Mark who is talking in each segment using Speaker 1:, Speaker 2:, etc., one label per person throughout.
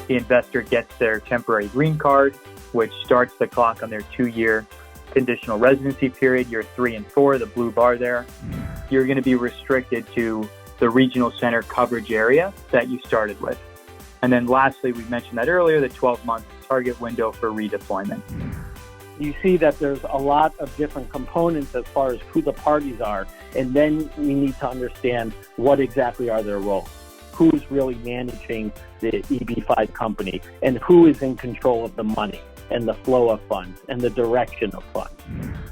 Speaker 1: the investor gets their temporary green card, which starts the clock on their 2-year conditional residency period, year 3 and 4, the blue bar there. You're going to be restricted to the regional center coverage area that you started with. And then lastly, we mentioned that earlier, the 12-month target window for redeployment.
Speaker 2: You see that there's a lot of different components as far as who the parties are, and then we need to understand what exactly are their roles. Who's really managing the EB-5 company, and who is in control of the money and the flow of funds and the direction of funds.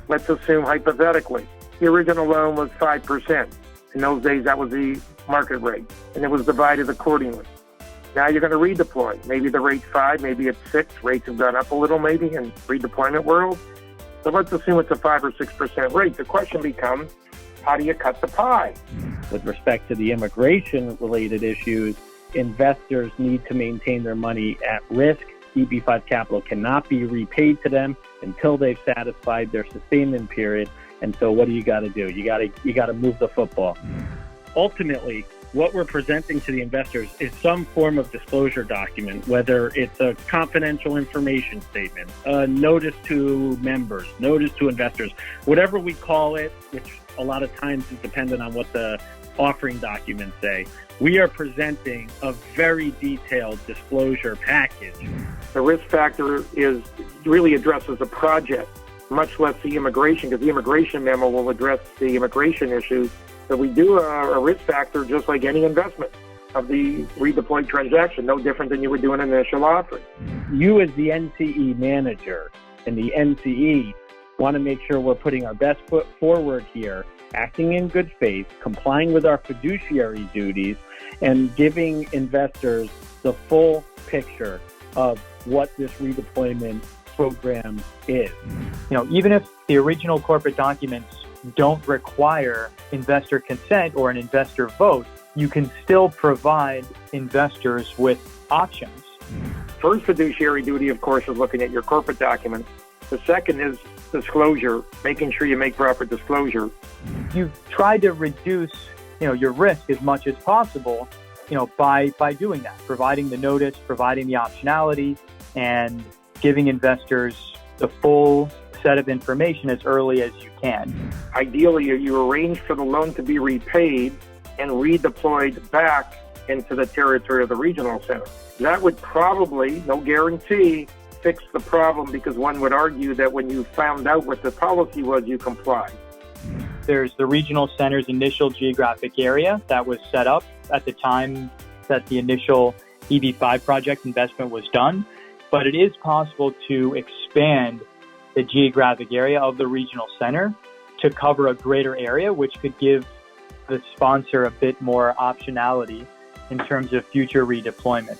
Speaker 3: Let's assume hypothetically, the original loan was 5%. In those days, that was the market rate, and it was divided accordingly. Now you're going to redeploy. Maybe the rate's 5, maybe it's 6. Rates have gone up a little maybe in redeployment world. So let's assume it's a 5 or 6% rate. The question becomes, how do you cut the pie?
Speaker 2: With respect to the immigration-related issues, investors need to maintain their money at risk. EB-5 capital cannot be repaid to them until they've satisfied their sustainment period. And so what do? You got to move the football. Ultimately, what we're presenting to the investors is some form of disclosure document, whether it's a confidential information statement, a notice to members, notice to investors, whatever we call it, which a lot of times is dependent on what the offering documents say. We are presenting a very detailed disclosure package.
Speaker 3: The risk factor really addresses the project, much less the immigration, because the immigration memo will address the immigration issues. So we do a risk factor just like any investment of the redeployed transaction, no different than you would do an initial offering.
Speaker 2: You as the NCE manager and the NCE want to make sure we're putting our best foot forward here, acting in good faith, complying with our fiduciary duties, and giving investors the full picture of what this redeployment program is.
Speaker 1: Even if the original corporate documents don't require investor consent or an investor vote, you can still provide investors with options.
Speaker 3: First fiduciary duty, of course, is looking at your corporate documents. The second is disclosure, making sure you make proper disclosure.
Speaker 1: You've tried to reduce, your risk as much as possible, by doing that, providing the notice, providing the optionality, and giving investors the full set of information as early as you can.
Speaker 3: Ideally, you arrange for the loan to be repaid and redeployed back into the territory of the regional center. That would probably, no guarantee, fix the problem, because one would argue that when you found out what the policy was, you complied.
Speaker 1: There's the regional center's initial geographic area that was set up at the time that the initial EB-5 project investment was done, but it is possible to expand the geographic area of the regional center to cover a greater area, which could give the sponsor a bit more optionality in terms of future redeployment.